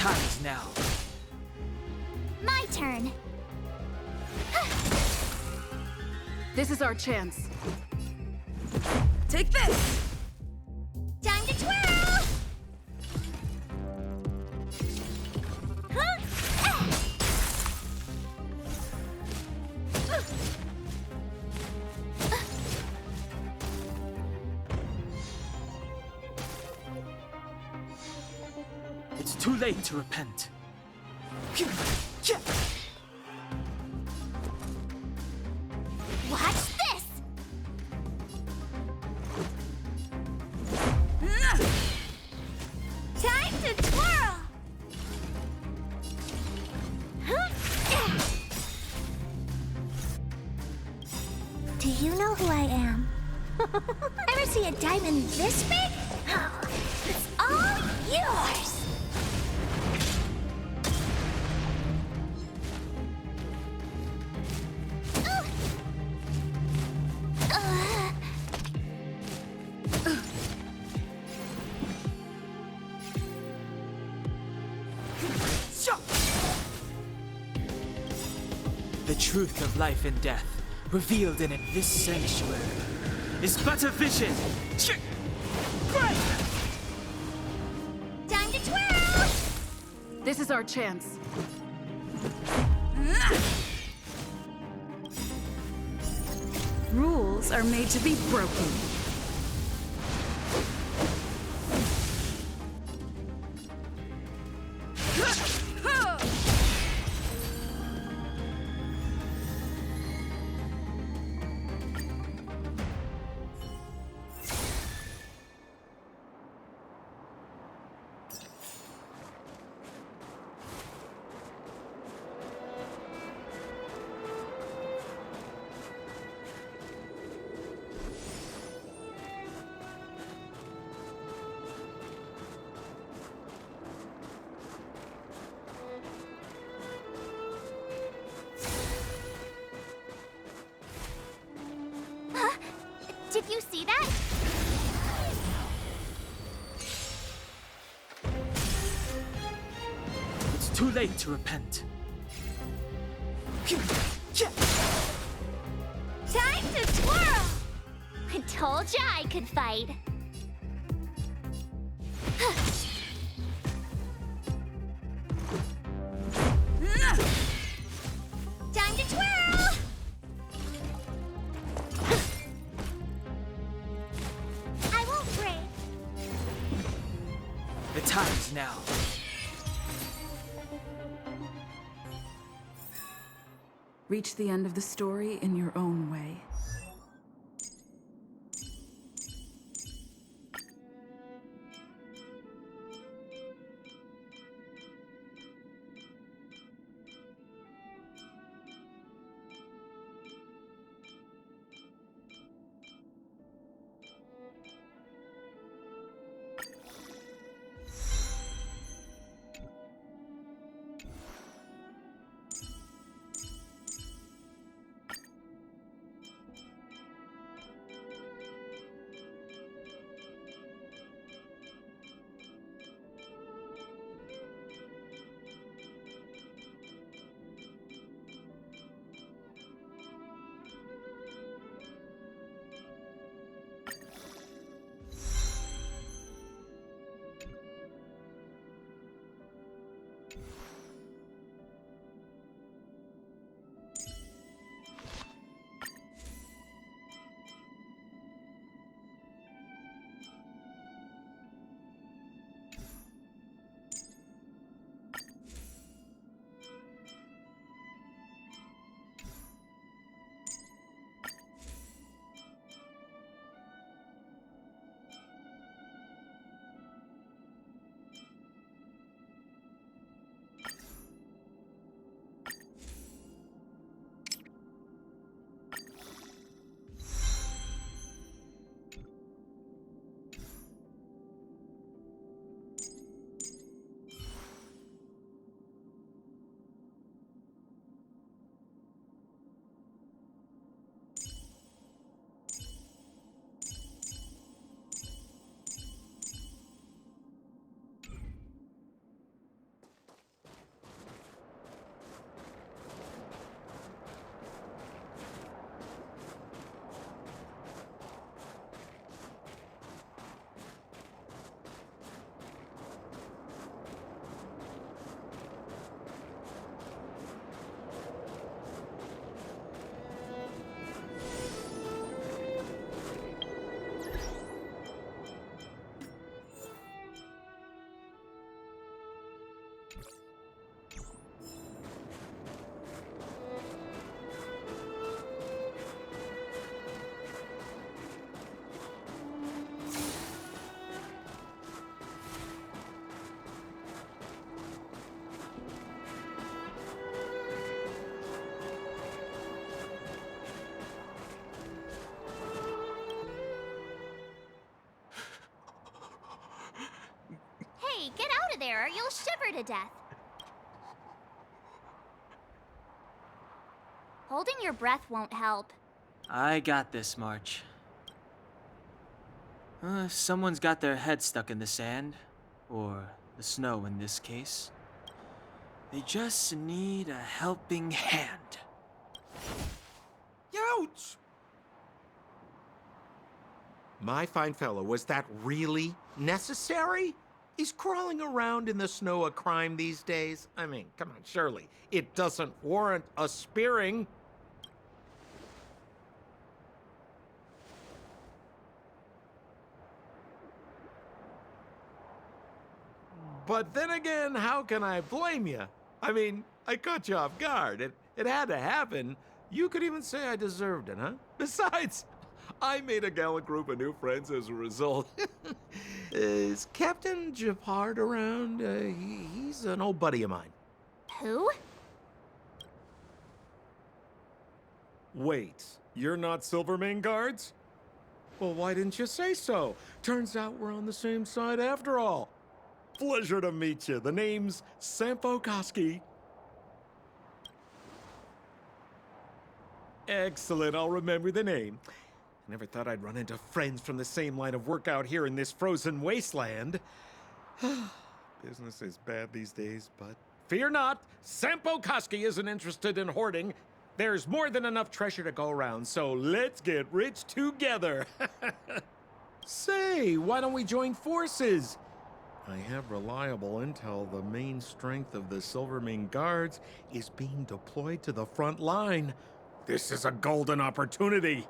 time is now. My turn. This is our chance. Take this! Time to twirl! Huh? It's too late to repent. Watch this! Time to twirl! Do you know who I am? Ever see a diamond this big? It's all yours! The truth of life and death, revealed in this sanctuary, is but a vision. Time to twirl! This is our chance. Rules are made to be broken. Did you see that? It's too late to repent. Time to twirl! I told ya I could fight. Time to twirl! I won't break. The time is now. Reach the end of the story in your own way. of there or you'll shiver to death. Holding your breath won't help. I got this, March. Someone's got their head stuck in the sand, or the snow in this case. They just need a helping hand. Ouch! My fine fellow, was that really necessary? Is crawling around in the snow a crime these days? I mean, come on, surely. It doesn't warrant a spearing. But then again, how can I blame you? I mean, I caught you off guard. It had to happen. You could even say I deserved it, huh? Besides, I made a gallant group of new friends as a result. Is Captain Japard around? He's an old buddy of mine. Who? Wait, you're not Silvermane Guards? Well, why didn't you say so? Turns out we're on the same side after all. Pleasure to meet you. The name's Sampo Koski. Excellent, I'll remember the name. I never thought I'd run into friends from the same line of work out here in this frozen wasteland. Business is bad these days, but fear not, Sampo Koski isn't interested in hoarding. There's more than enough treasure to go around, so let's get rich together. Say, why don't we join forces? I have reliable intel the main strength of the Silvermane Guards is being deployed to the front line. This is a golden opportunity.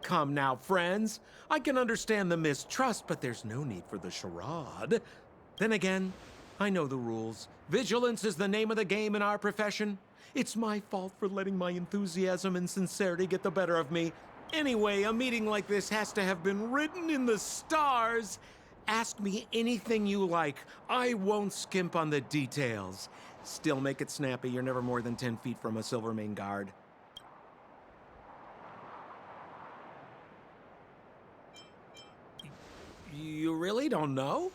Come now, friends. I can understand the mistrust, but there's no need for the charade. Then again, I know the rules. Vigilance is the name of the game in our profession. It's my fault for letting my enthusiasm and sincerity get the better of me. Anyway, a meeting like this has to have been written in the stars. Ask me anything you like. I won't skimp on the details. Still make it snappy. You're never more than 10 feet from a Silvermane Guard. You really don't know?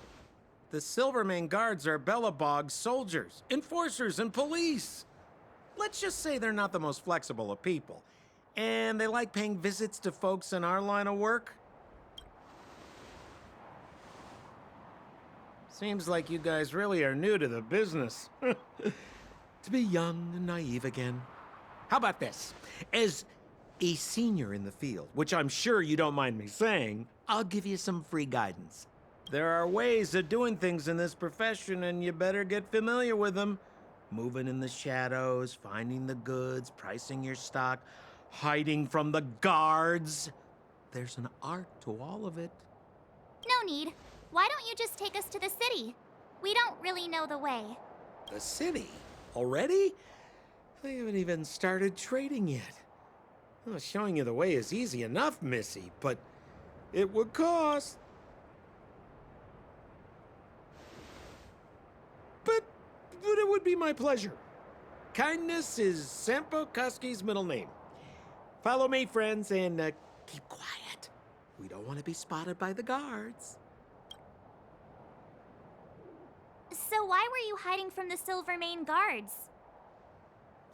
The Silvermane Guards are Bellabog soldiers, enforcers, and police. Let's just say they're not the most flexible of people. And they like paying visits to folks in our line of work. Seems like you guys really are new to the business. To be young and naive again. How about this? As a senior in the field, which I'm sure you don't mind me saying, I'll give you some free guidance. There are ways of doing things in this profession, and you better get familiar with them. Moving in the shadows, finding the goods, pricing your stock, hiding from the guards. There's an art to all of it. No need. Why don't you just take us to the city? We don't really know the way. The city? Already? I haven't even started trading yet. Well, showing you the way is easy enough, Missy, but it would cost. But it would be my pleasure. Kindness is Sampo Koski's middle name. Follow me, friends, and keep quiet. We don't want to be spotted by the guards. So why were you hiding from the Silvermane Guards?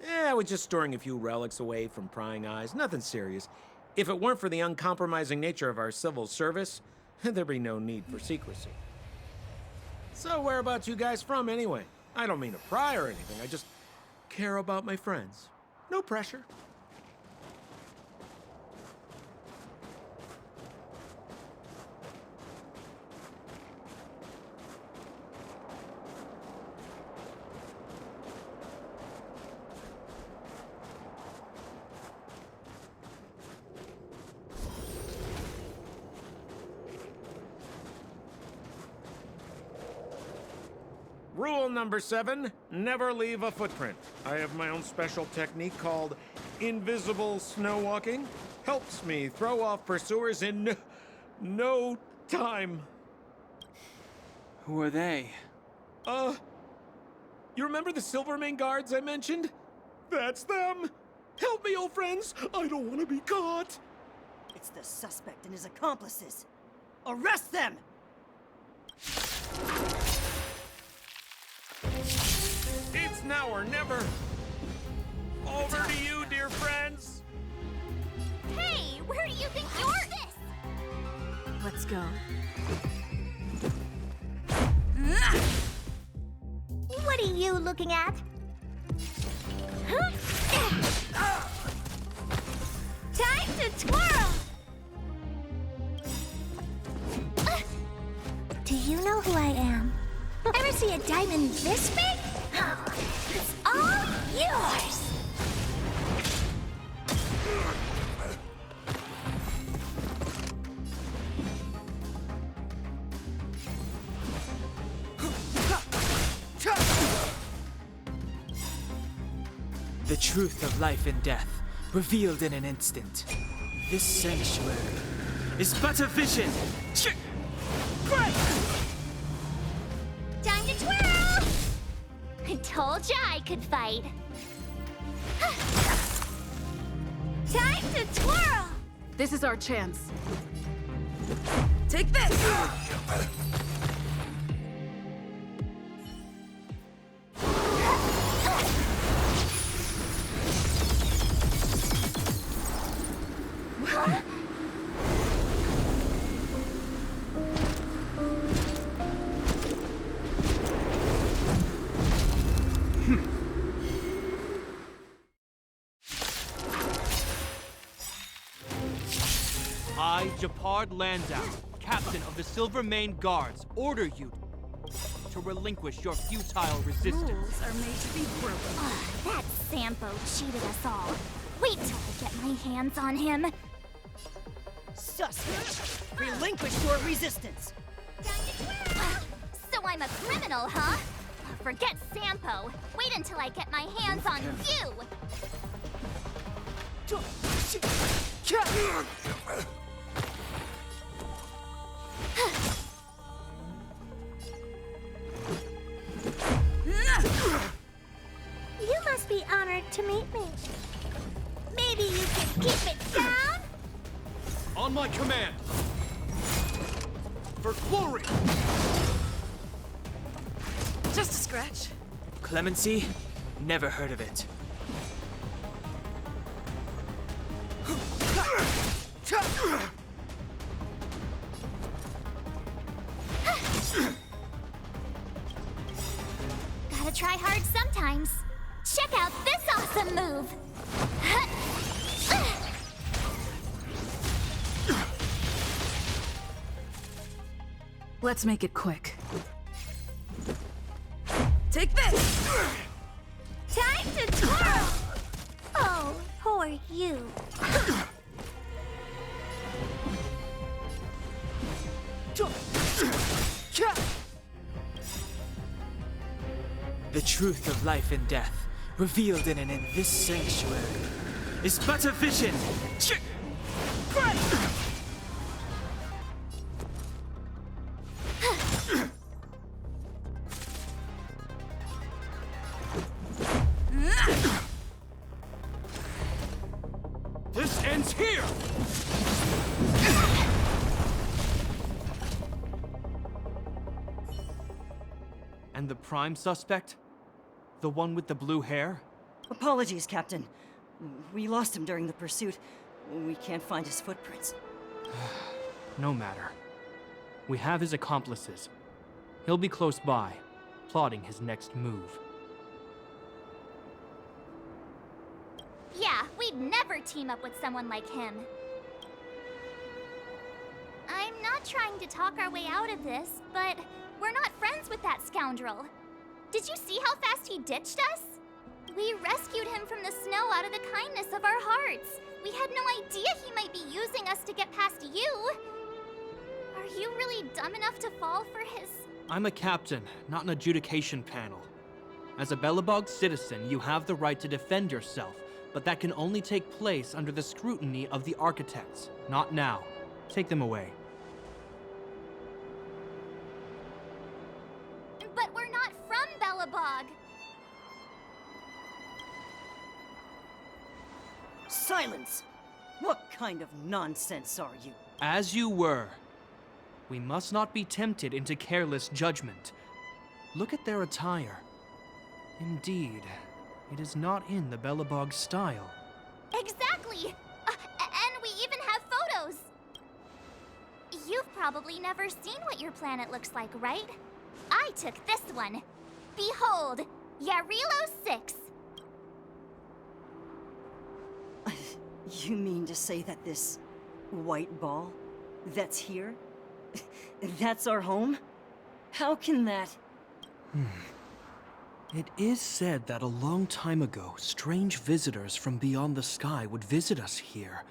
I was just storing a few relics away from prying eyes. Nothing serious. If it weren't for the uncompromising nature of our civil service, there'd be no need for secrecy. So whereabouts you guys from, anyway? I don't mean to pry or anything. I just care about my friends. No pressure. Rule number 7, never leave a footprint. I have my own special technique called invisible snow walking. Helps me throw off pursuers in no time. Who are they? You remember the Silvermane Guards I mentioned? That's them! Help me, old friends! I don't want to be caught! It's the suspect and his accomplices. Arrest them! It's now or never. Over to you, dear friends. Hey, where do you think you're this? Let's go. What are you looking at? Time to twirl! Do you know who I am? Ever see a diamond this big? It's all yours! The truth of life and death, revealed in an instant. This sanctuary is but a vision. Time to twirl! I told ya I could fight. Time to twirl! This is our chance. Take this! I, Japard Landau, captain of the Silvermane Guards, order you to relinquish your futile resistance. Rules are made to be broken. That Sampo cheated us all. Wait till I get my hands on him. Suspect! Relinquish your resistance! So I'm a criminal, huh? Forget Sampo. Wait until I get my hands on you! You must be honored to meet me. Maybe you can keep it down? On my command! For glory! Just a scratch. Clemency? Never heard of it. Gotta try hard sometimes. Check out this awesome move! Let's make it quick. Take this! Time to twirl! Oh, poor you. The truth of life and death, revealed in this sanctuary, is but a vision. This ends here! And the prime suspect? The one with the blue hair? Apologies, Captain. We lost him during the pursuit. We can't find his footprints. No matter. We have his accomplices. He'll be close by, plotting his next move. Yeah, we'd never team up with someone like him. I'm not trying to talk our way out of this, but we're not friends with that scoundrel. Did you see how fast he ditched us? We rescued him from the snow out of the kindness of our hearts. We had no idea he might be using us to get past you. Are you really dumb enough to fall for his... I'm a captain, not an adjudication panel. As a Belobog citizen, you have the right to defend yourself, but that can only take place under the scrutiny of the architects, not now. Take them away. But we're not from Belobog. Silence! What kind of nonsense are you? As you were. We must not be tempted into careless judgment. Look at their attire. Indeed, it is not in the Belobog style. Exactly! And we even have photos! You've probably never seen what your planet looks like, right? I took this one. Behold, Yarilo 6. You mean to say that this white ball that's here, that's our home? How can that... It is said that a long time ago, strange visitors from beyond the sky would visit us here.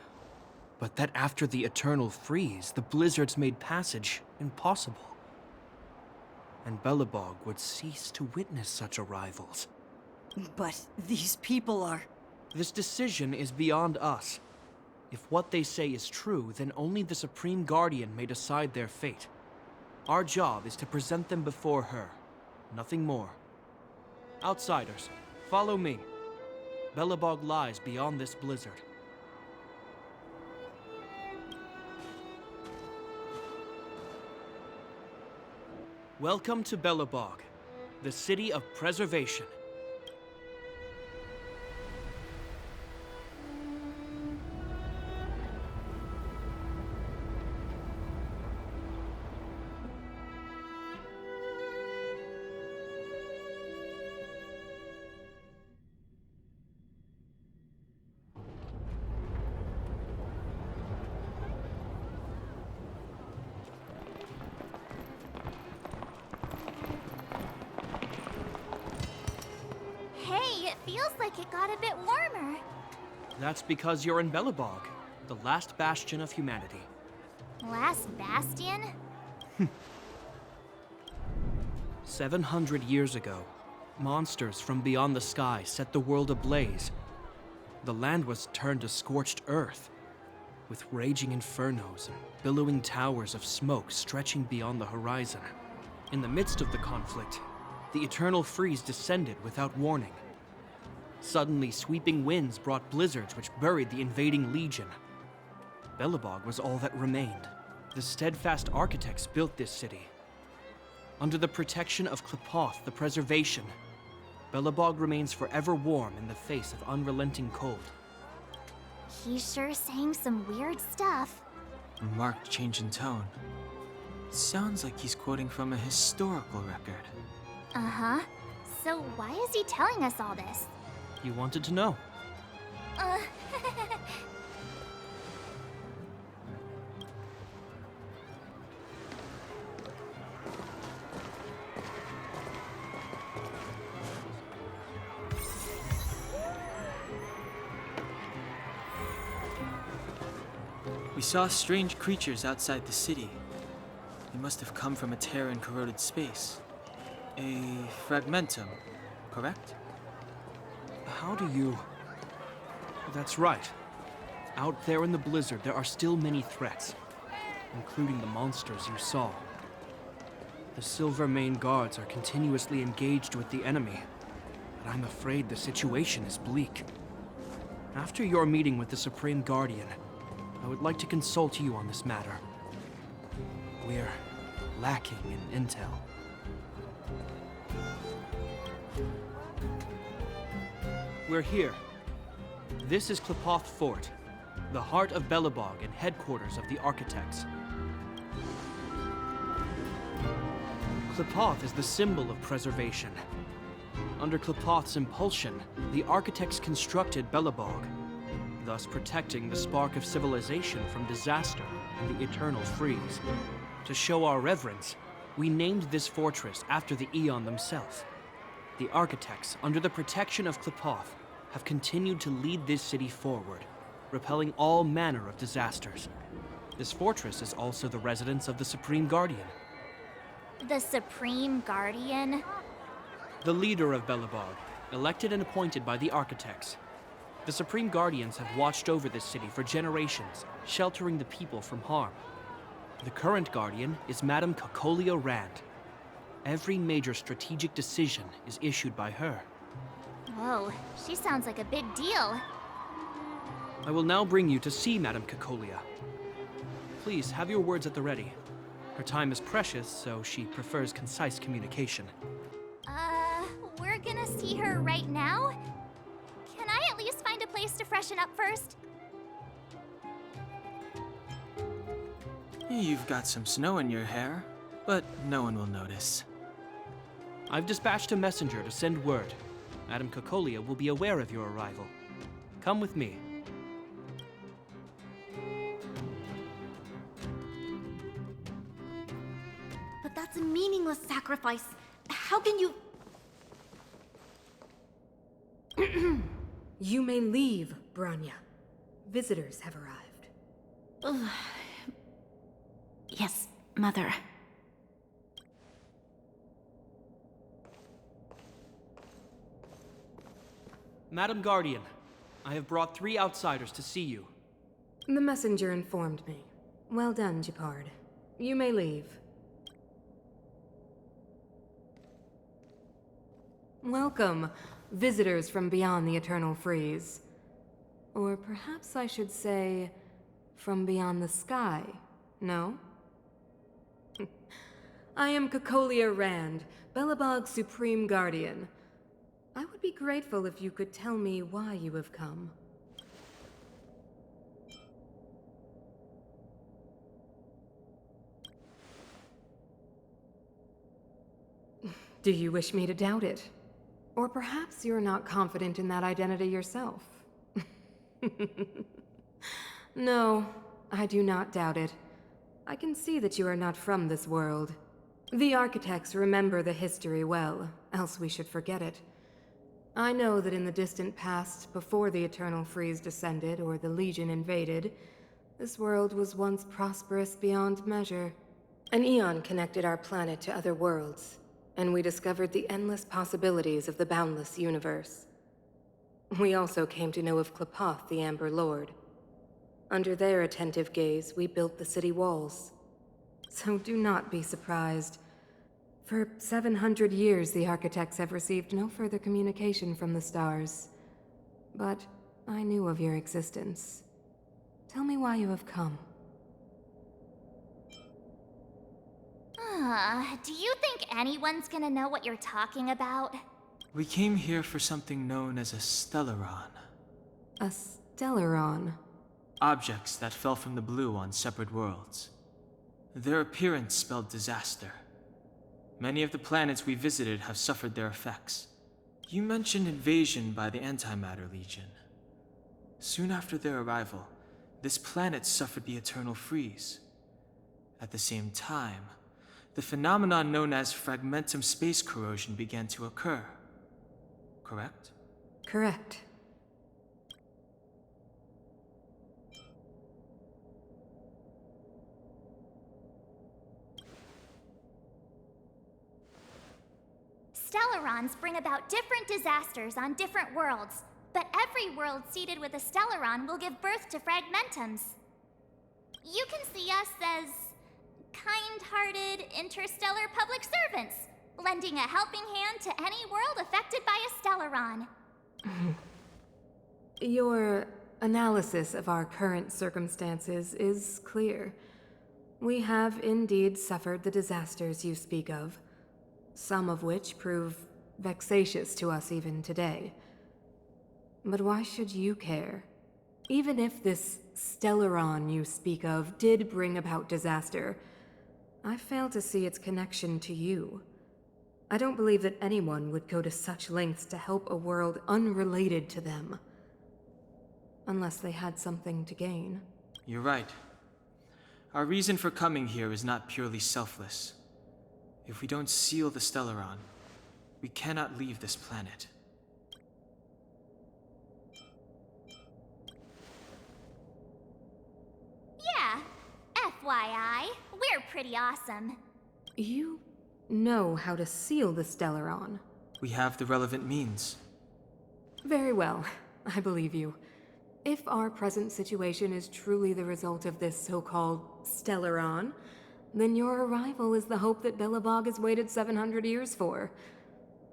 But that after the eternal freeze, the blizzards made passage impossible. And Belobog would cease to witness such arrivals. But these people are... This decision is beyond us. If what they say is true, then only the Supreme Guardian may decide their fate. Our job is to present them before her. Nothing more. Outsiders, follow me. Belobog lies beyond this blizzard. Welcome to Belobog, the city of preservation. Hey, it feels like it got a bit warmer. That's because you're in Belobog, the last bastion of humanity. Last bastion? 700 years ago, monsters from beyond the sky set the world ablaze. The land was turned to scorched earth, with raging infernos and billowing towers of smoke stretching beyond the horizon. In the midst of the conflict, the eternal freeze descended without warning. Suddenly, sweeping winds brought blizzards which buried the invading legion. Belobog was all that remained. The steadfast architects built this city. Under the protection of Klepoth, the preservation, Belobog remains forever warm in the face of unrelenting cold. He's sure saying some weird stuff. A marked change in tone. It sounds like he's quoting from a historical record. Uh-huh. So why is he telling us all this? You wanted to know. Uh... We saw strange creatures outside the city. They must have come from a tear in corroded space. A fragmentum, correct? How do you... That's right. Out there in the blizzard, there are still many threats, including the monsters you saw. The Silvermane guards are continuously engaged with the enemy, but I'm afraid the situation is bleak. After your meeting with the Supreme Guardian, I would like to consult you on this matter. We're lacking in intel. We're here. This is Klepoth Fort, the heart of Belobog and headquarters of the architects. Klepoth is the symbol of preservation. Under Klepoth's impulsion, the architects constructed Belobog, thus protecting the spark of civilization from disaster and the eternal freeze. To show our reverence, we named this fortress after the Aeon themselves. The architects, under the protection of Klepoth, have continued to lead this city forward, repelling all manner of disasters. This fortress is also the residence of the Supreme Guardian. The Supreme Guardian? The leader of Belobog, elected and appointed by the architects. The Supreme Guardians have watched over this city for generations, sheltering the people from harm. The current Guardian is Madame Kakolia Rand. Every major strategic decision is issued by her. Whoa, she sounds like a big deal. I will now bring you to see Madame Kakolia. Please, have your words at the ready. Her time is precious, so she prefers concise communication. We're gonna see her right now? Can I at least find a place to freshen up first? You've got some snow in your hair, but no one will notice. I've dispatched a messenger to send word. Madame Cocolia will be aware of your arrival. Come with me. But that's a meaningless sacrifice. How can you... You may leave, Branya. Visitors have arrived. Yes, Mother. Madam Guardian, I have brought 3 outsiders to see you. The messenger informed me. Well done, Gepard. You may leave. Welcome, visitors from beyond the Eternal Freeze. Or perhaps I should say, from beyond the sky, no? I am Cocolia Rand, Belobog's Supreme Guardian. I would be grateful if you could tell me why you have come. Do you wish me to doubt it? Or perhaps you're not confident in that identity yourself. No, I do not doubt it. I can see that you are not from this world. The architects remember the history well, else we should forget it. I know that in the distant past, before the Eternal Freeze descended or the Legion invaded, this world was once prosperous beyond measure. An eon connected our planet to other worlds, and we discovered the endless possibilities of the boundless universe. We also came to know of Klapoth, the Amber Lord. Under their attentive gaze, we built the city walls. So do not be surprised. For 700 years, the architects have received no further communication from the stars. But I knew of your existence. Tell me why you have come. Do you think anyone's gonna know what you're talking about? We came here for something known as a Stellaron. A Stellaron? Objects that fell from the blue on separate worlds. Their appearance spelled disaster. Many of the planets we visited have suffered their effects. You mentioned invasion by the Antimatter Legion. Soon after their arrival, this planet suffered the Eternal Freeze. At the same time, the phenomenon known as fragmentum space corrosion began to occur. Correct? Correct. Stellarons bring about different disasters on different worlds, but every world seeded with a Stellaron will give birth to fragmentums. You can see us as kind-hearted interstellar public servants, lending a helping hand to any world affected by a Stellaron. Your analysis of our current circumstances is clear. We have indeed suffered the disasters you speak of, some of which prove vexatious to us even today. But why should you care? Even if this Stellaron you speak of did bring about disaster, I fail to see its connection to you. I don't believe that anyone would go to such lengths to help a world unrelated to them. Unless they had something to gain. You're right. Our reason for coming here is not purely selfless. If we don't seal the Stellaron, we cannot leave this planet. Yeah, FYI, we're pretty awesome. You know how to seal the Stellaron. We have the relevant means. Very well, I believe you. If our present situation is truly the result of this so-called Stellaron, then your arrival is the hope that Belobog has waited 700 years for.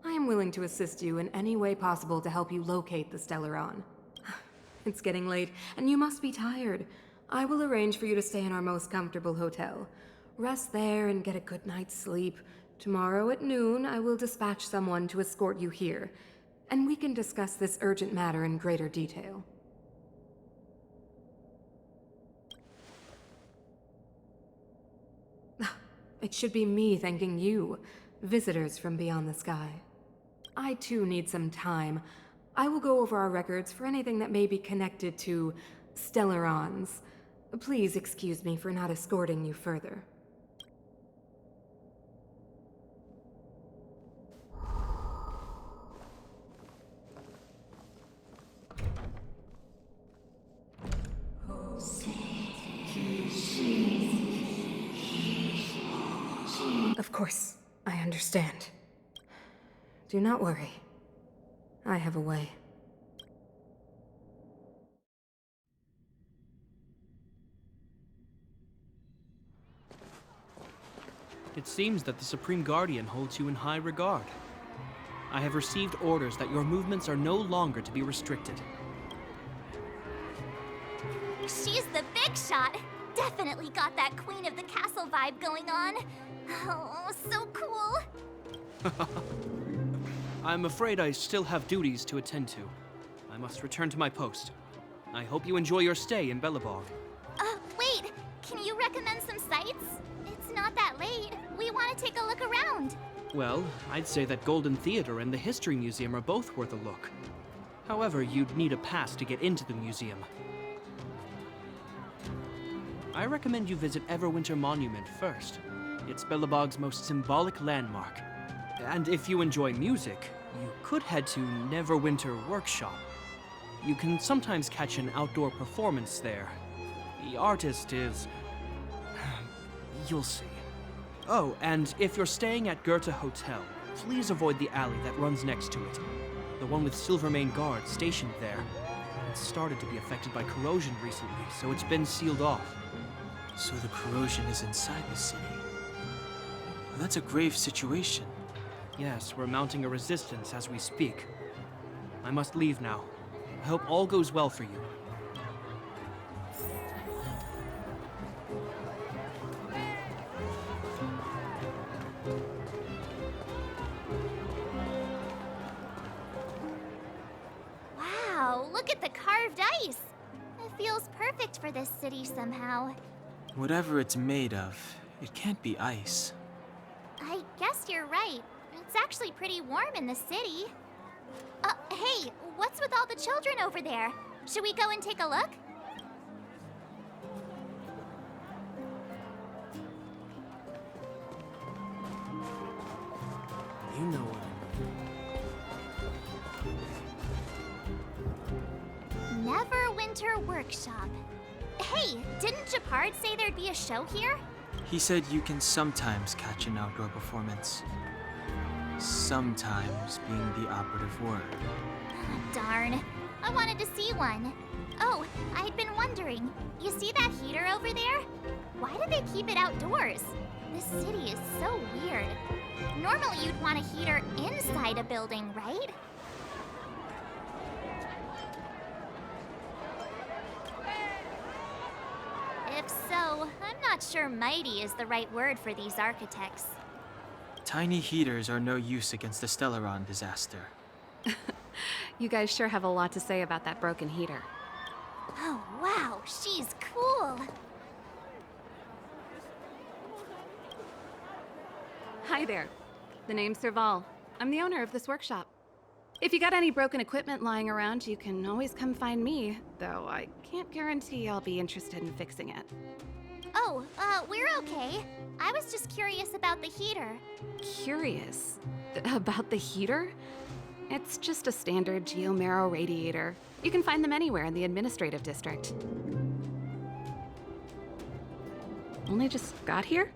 I am willing to assist you in any way possible to help you locate the Stellaron. It's getting late, and you must be tired. I will arrange for you to stay in our most comfortable hotel. Rest there and get a good night's sleep. Tomorrow at noon, I will dispatch someone to escort you here, and we can discuss this urgent matter in greater detail. It should be me thanking you, visitors from beyond the sky. I too need some time. I will go over our records for anything that may be connected to Stellarons. Please excuse me for not escorting you further. Of course, I understand. Do not worry. I have a way. It seems that the Supreme Guardian holds you in high regard. I have received orders that your movements are no longer to be restricted. She's the big shot. Definitely got that Queen of the Castle vibe going on. Oh, so cool. I'm afraid I still have duties to attend to. I must return to my post. I hope you enjoy your stay in Belobog. Wait. Can you recommend some sites? It's not that late. We want to take a look around. Well, I'd say that Golden Theater and the History Museum are both worth a look. However, you'd need a pass to get into the museum. I recommend you visit Everwinter Monument first. It's Belobog's most symbolic landmark. And if you enjoy music, you could head to Neverwinter Workshop. You can sometimes catch an outdoor performance there. The artist is... you'll see. Oh, and if you're staying at Goethe Hotel, please avoid the alley that runs next to it. The one with Silvermane guards stationed there. It's started to be affected by corrosion recently, so it's been sealed off. So the corrosion is inside the city. Well, that's a grave situation. Yes, we're mounting a resistance as we speak. I must leave now. I hope all goes well for you. Wow, look at the carved ice. It feels perfect for this city somehow. Whatever it's made of, it can't be ice. I guess you're right. It's actually pretty warm in the city. Hey, what's with all the children over there? Should we go and take a look? You know what Neverwinter Workshop. Hey, didn't Japard say there'd be a show here? He said you can sometimes catch an outdoor performance. Sometimes being the operative word. Darn. I wanted to see one. Oh, I'd been wondering. You see that heater over there? Why do they keep it outdoors? This city is so weird. Normally you'd want a heater inside a building, right? If so, I'm not sure mighty is the right word for these architects. Tiny heaters are no use against the Stellaron disaster. You guys sure have a lot to say about that broken heater. Oh, wow, she's cool. Hi there. The name's Serval. I'm the owner of this workshop. If you got any broken equipment lying around, you can always come find me, though I can't guarantee I'll be interested in fixing it. Oh, we're okay. I was just curious about the heater. Curious? About the heater? It's just a standard geomarrow radiator. You can find them anywhere in the administrative district. Only just got here?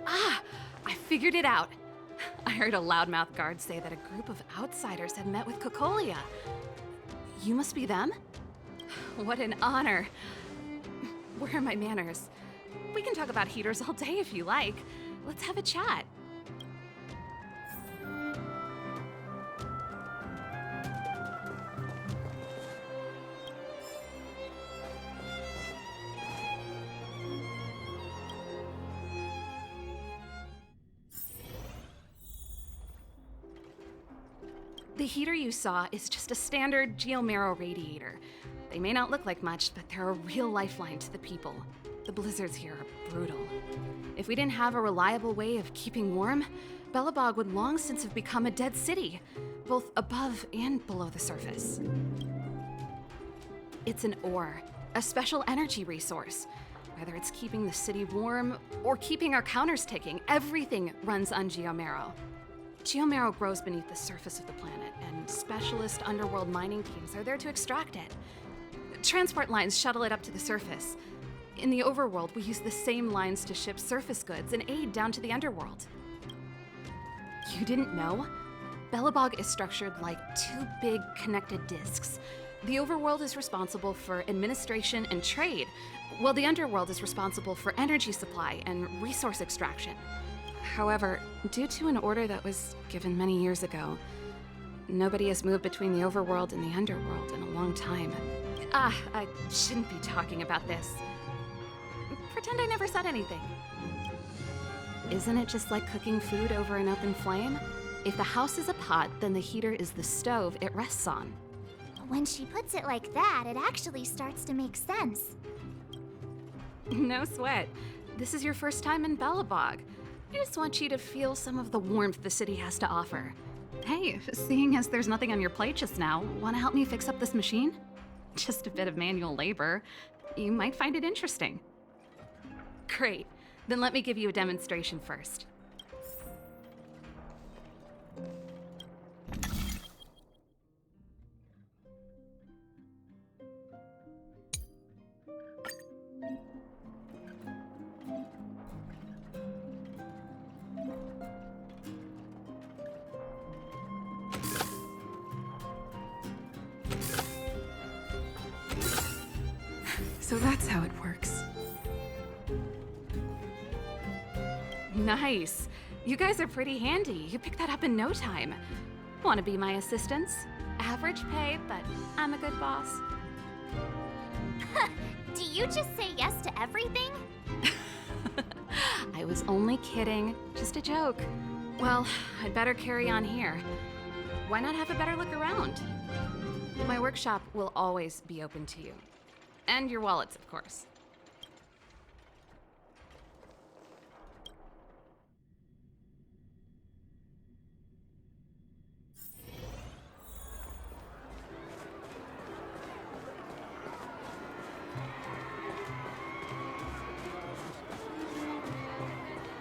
Ah! I figured it out! I heard a loudmouth guard say that a group of outsiders had met with Cocolia. You must be them? What an honor. Where are my manners? We can talk about heaters all day if you like. Let's have a chat. The heater you saw is just a standard geomarrow radiator. They may not look like much, but they're a real lifeline to the people. The blizzards here are brutal. If we didn't have a reliable way of keeping warm, Belobog would long since have become a dead city, both above and below the surface. It's an ore, a special energy resource. Whether it's keeping the city warm or keeping our counters ticking, everything runs on geomarrow. Geomarrow grows beneath the surface of the planet, and specialist underworld mining teams are there to extract it. Transport lines shuttle it up to the surface. In the overworld, we use the same lines to ship surface goods and aid down to the underworld. You didn't know? Belobog is structured like two big connected disks. The overworld is responsible for administration and trade, while the underworld is responsible for energy supply and resource extraction. However, due to an order that was given many years ago, nobody has moved between the overworld and the underworld in a long time. I shouldn't be talking about this. Pretend I never said anything. Isn't it just like cooking food over an open flame? If the house is a pot, then the heater is the stove it rests on. When she puts it like that, it actually starts to make sense. No sweat. This is your first time in Belobog. I just want you to feel some of the warmth the city has to offer. Hey, seeing as there's nothing on your plate just now, want to help me fix up this machine? Just a bit of manual labor. You might find it interesting. Great. Then let me give you a demonstration first. So that's how it works. Nice. You guys are pretty handy. You picked that up in no time. Want to be my assistants? Average pay, but I'm a good boss. Do you just say yes to everything? I was only kidding. Just a joke. Well, I'd better carry on here. Why not have a better look around? My workshop will always be open to you. And your wallets, of course.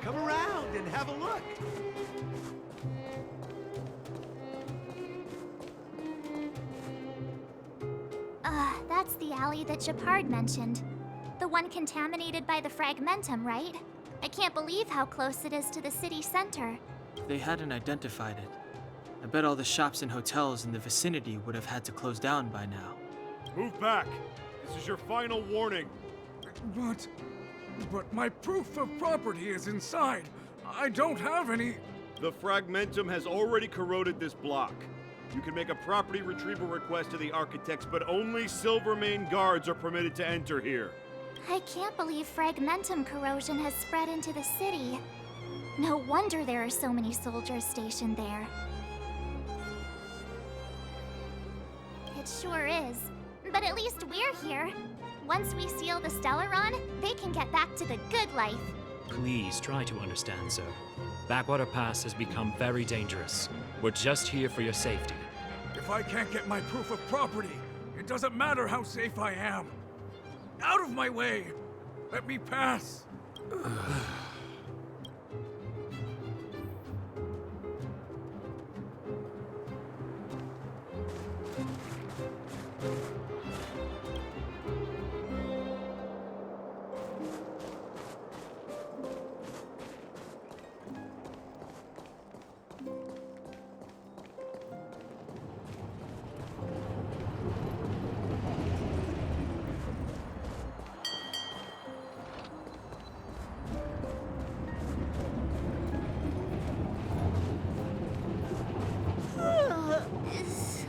Come around and have a look. That's the alley that Japard mentioned. The one contaminated by the fragmentum, right? I can't believe how close it is to the city center. They hadn't identified it. I bet all the shops and hotels in the vicinity would have had to close down by now. Move back. This is your final warning. But my proof of property is inside. I don't have any... The fragmentum has already corroded this block. You can make a property retrieval request to the architects, but only Silvermane guards are permitted to enter here. I can't believe fragmentum corrosion has spread into the city. No wonder there are so many soldiers stationed there. It sure is. But at least we're here. Once we seal the Stellaron, they can get back to the good life. Please try to understand, sir. Backwater Pass has become very dangerous. We're just here for your safety. If I can't get my proof of property, it doesn't matter how safe I am. Out of my way! Let me pass!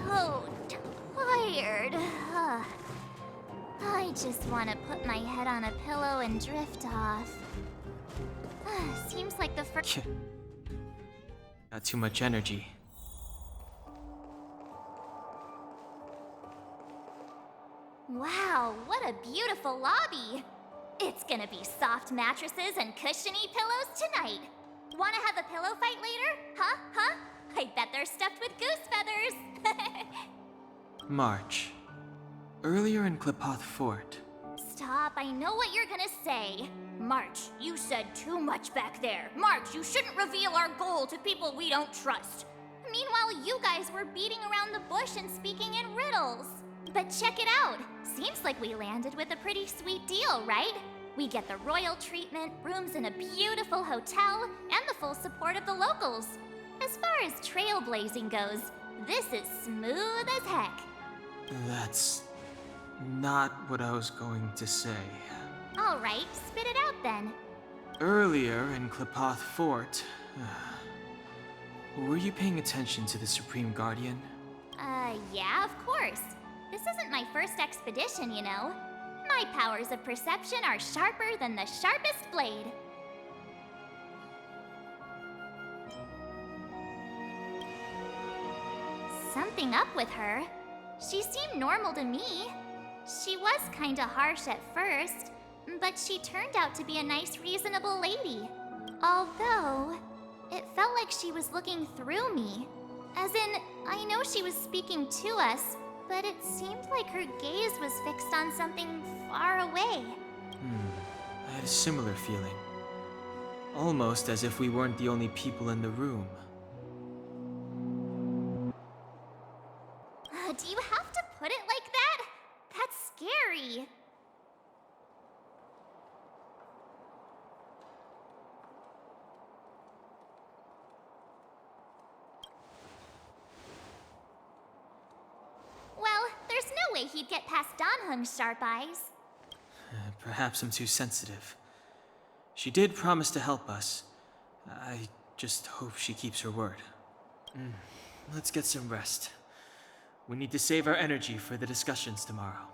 So tired. I just want to put my head on a pillow and drift off. Seems like the first... Got too much energy. Wow, what a beautiful lobby! It's gonna be soft mattresses and cushiony pillows tonight. Wanna have a pillow fight later? Huh? Huh? I bet they're stuffed with goose feathers! March. Earlier in Klipoth Fort. Stop, I know what you're gonna say. March, you said too much back there. March, you shouldn't reveal our goal to people we don't trust. Meanwhile, you guys were beating around the bush and speaking in riddles. But check it out. Seems like we landed with a pretty sweet deal, right? We get the royal treatment, rooms in a beautiful hotel, and the full support of the locals. As far as trailblazing goes, this is smooth as heck. That's not what I was going to say. All right, spit it out then. Earlier in Klipoth Fort, were you paying attention to the Supreme Guardian? Yeah, of course. This isn't my first expedition, you know. My powers of perception are sharper than the sharpest blade. Something up with her. She seemed normal to me. She was kinda harsh at first, but she turned out to be a nice, reasonable lady. Although, it felt like she was looking through me. As in, I know she was speaking to us, but it seemed like her gaze was fixed on something far away. I had a similar feeling. Almost as if we weren't the only people in the room. Do you have to put it like that? That's scary. Well, there's no way he'd get past Danhung's sharp eyes. Perhaps I'm too sensitive. She did promise to help us. I just hope she keeps her word. Let's get some rest. We need to save our energy for the discussions tomorrow.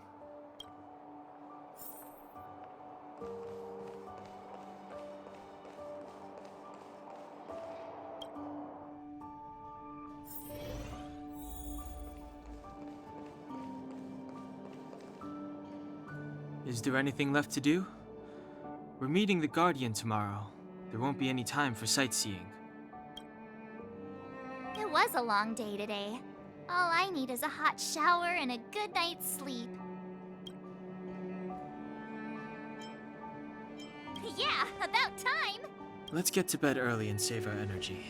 Is there anything left to do? We're meeting the Guardian tomorrow. There won't be any time for sightseeing. It was a long day today. All I need is a hot shower and a good night's sleep. Yeah, about time! Let's get to bed early and save our energy.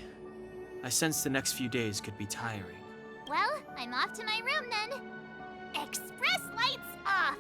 I sense the next few days could be tiring. Well, I'm off to my room then. Express lights off!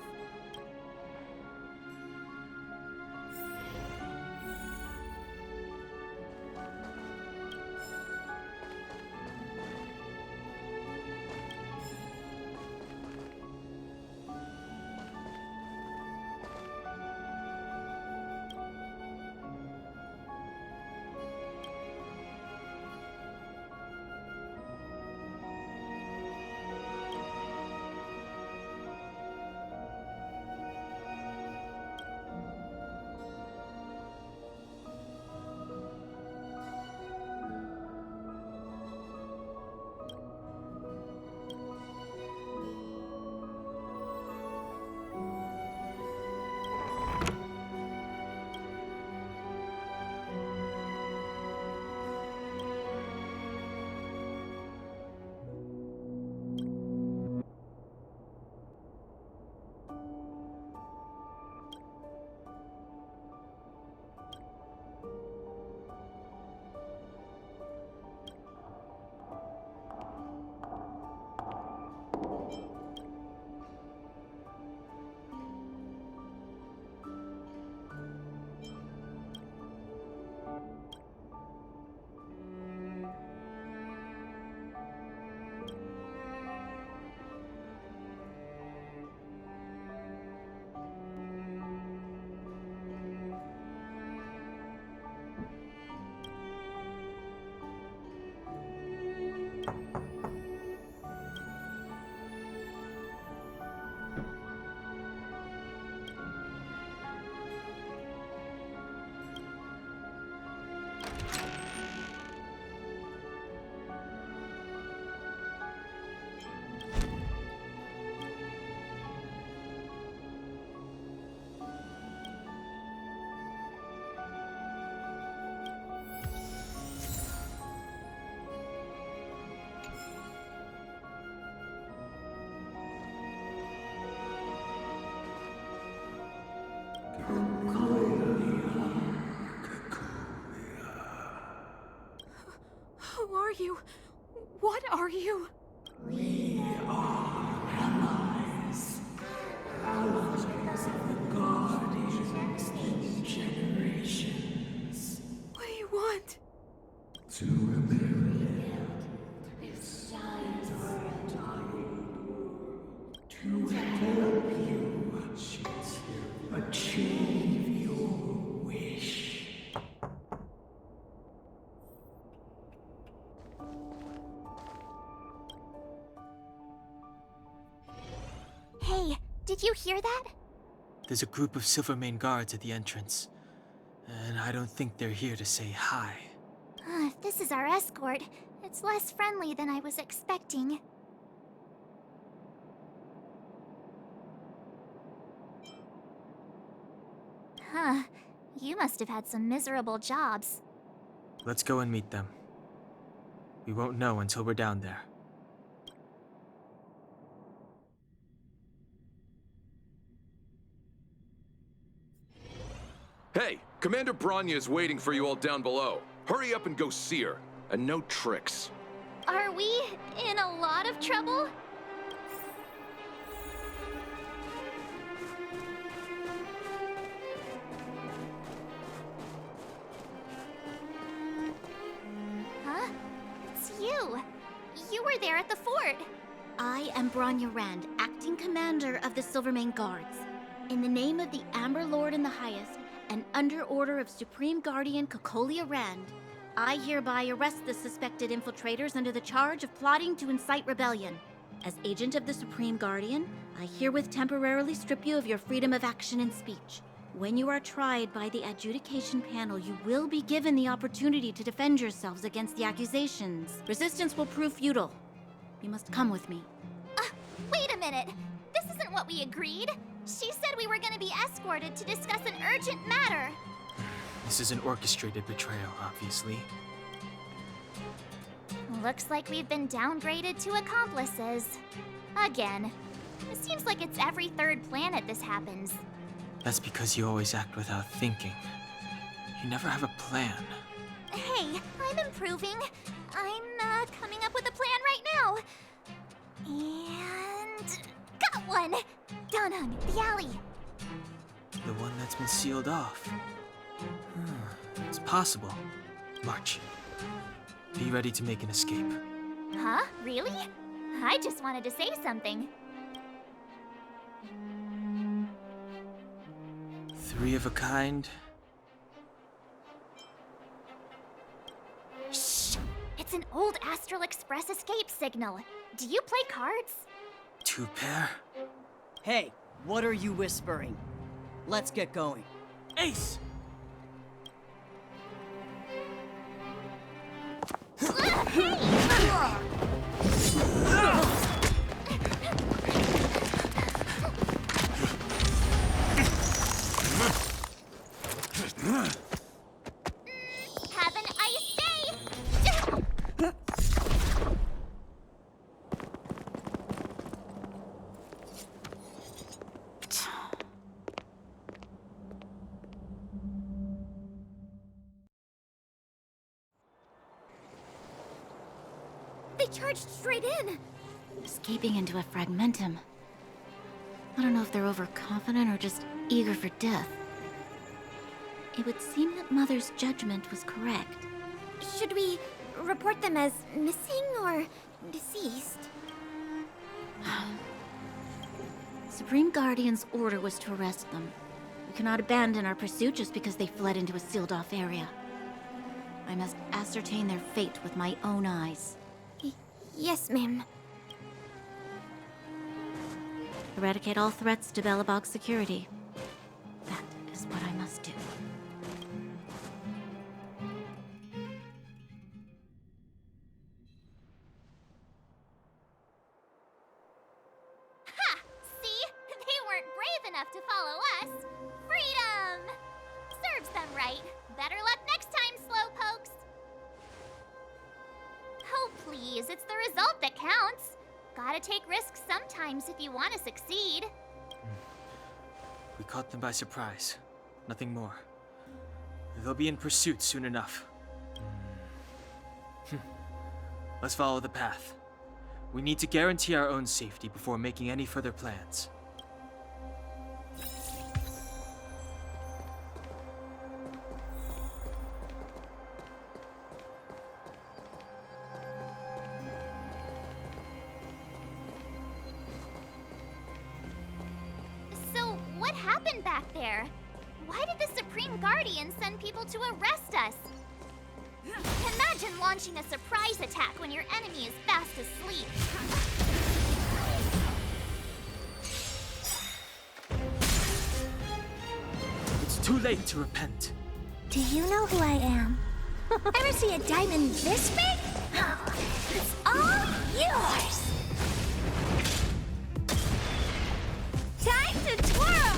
you? What are you? We are allies. Allies of the Guardians through generations. What do you want? To rebuild its cyber to help you achieve your wish. Hey, did you hear that? There's a group of Silvermane guards at the entrance, and I don't think they're here to say hi. If this is our escort, it's less friendly than I was expecting. Huh. You must have had some miserable jobs. Let's go and meet them. We won't know until we're down there. Hey, Commander Bronya is waiting for you all down below. Hurry up and go see her. And no tricks. Are we in a lot of trouble? Huh? It's you. You were there at the fort. I am Bronya Rand, acting commander of the Silvermane Guards. In the name of the Amber Lord in the Highest, and under order of Supreme Guardian Cocolia Rand, I hereby arrest the suspected infiltrators under the charge of plotting to incite rebellion. As agent of the Supreme Guardian, I herewith temporarily strip you of your freedom of action and speech. When you are tried by the adjudication panel, you will be given the opportunity to defend yourselves against the accusations. Resistance will prove futile. You must come with me. Wait a minute. This isn't what we agreed. She said we were going to be escorted to discuss an urgent matter. This is an orchestrated betrayal, obviously. Looks like we've been downgraded to accomplices. Again. It seems like it's every third planet this happens. That's because you always act without thinking. You never have a plan. Hey, I'm improving. I'm coming up with a plan right now. And... got one! Donhung, the alley. The one that's been sealed off. It's possible. March. Be ready to make an escape. Huh? Really? I just wanted to say something. 3 of a kind. Shh! It's an old Astral Express escape signal. Do you play cards? 2 pair? Hey, what are you whispering? Let's get going. Ace! Have an ice day! They charged straight in! Escaping into a fragmentum. I don't know if they're overconfident or just eager for death. It would seem that Mother's judgment was correct. Should we report them as missing or deceased? Supreme Guardian's order was to arrest them. We cannot abandon our pursuit just because they fled into a sealed-off area. I must ascertain their fate with my own eyes. Yes, ma'am. Eradicate all threats to Belobog's security. That is what I must do. Ha! See? They weren't brave enough to follow us. Freedom! Serves them right. Better luck next time, slowpokes. Oh, please, it's the result that counts. Gotta take risks sometimes if you want to succeed. We caught them by surprise. Nothing more. They'll be in pursuit soon enough. Let's follow the path. We need to guarantee our own safety before making any further plans. So, what happened back there? Why did the Supreme Guardian send people to arrest us? Imagine launching a surprise attack when your enemy is fast asleep. It's too late to repent. Do you know who I am? Ever see a diamond this big? It's all yours! Time to twirl!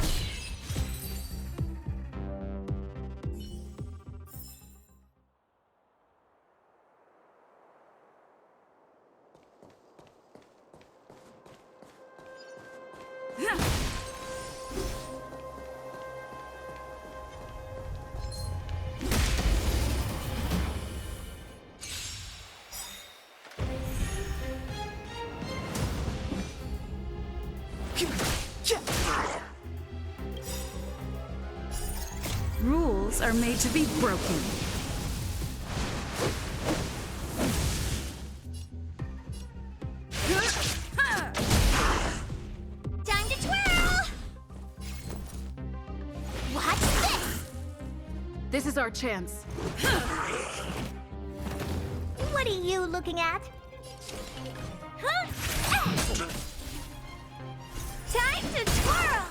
Rules are made to be broken. Time to twirl! Watch this! This is our chance. What are you looking at? Huh? Time to twirl!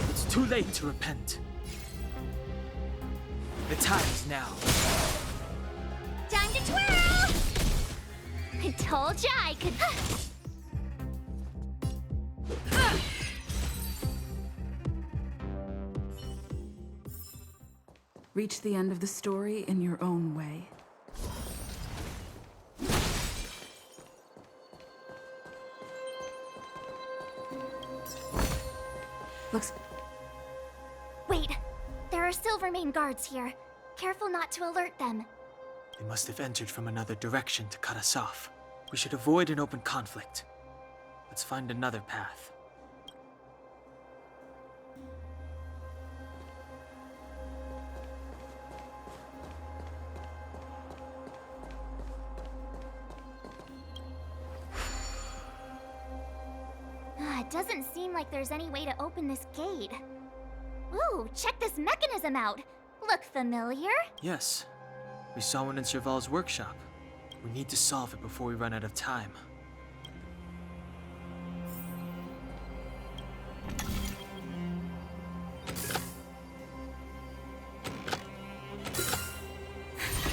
It's too late to repent. The time is now. Time to twirl! I told ya I could... Reach the end of the story in your own way. Looks... Wait, there are Silvermane guards here. Careful not to alert them. They must have entered from another direction to cut us off. We should avoid an open conflict. Let's find another path. It doesn't seem like there's any way to open this gate. Ooh, check this mechanism out. Look familiar? Yes. We saw one in Serval's workshop. We need to solve it before we run out of time.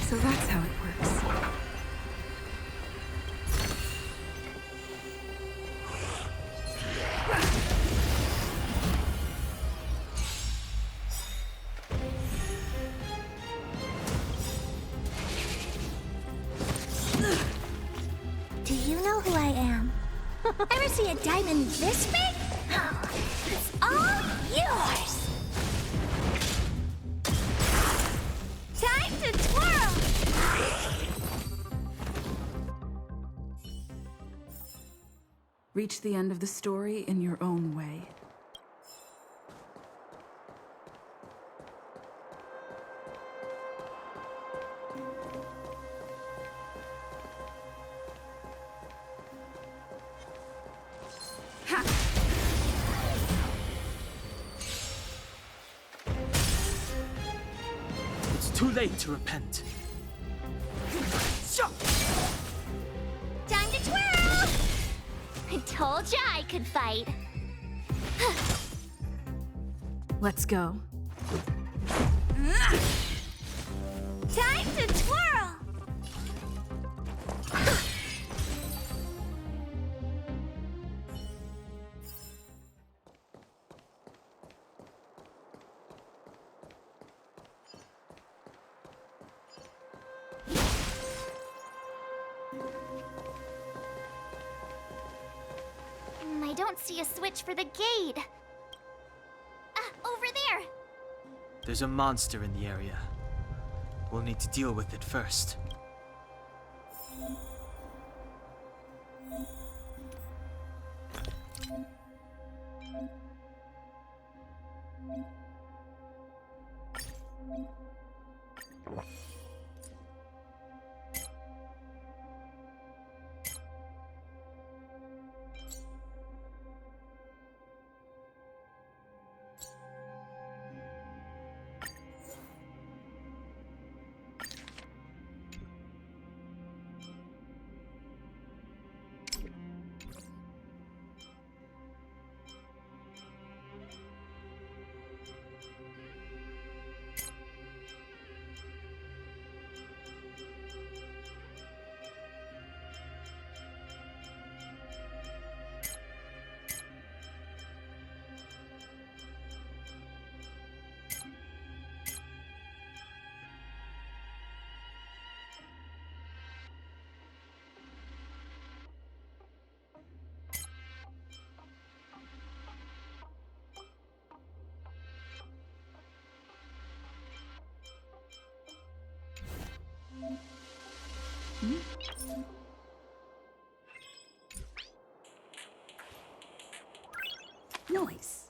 So that's how it works. Do you know who I am? Ever see a diamond this big? It's all yours! Time to twirl! Reach the end of the story in your own way. It's too late to repent. Time to twirl! I told ya I could fight. Let's go. Time to twirl! don't see a switch for the gate. Over there! There's a monster in the area. We'll need to deal with it first. Noise.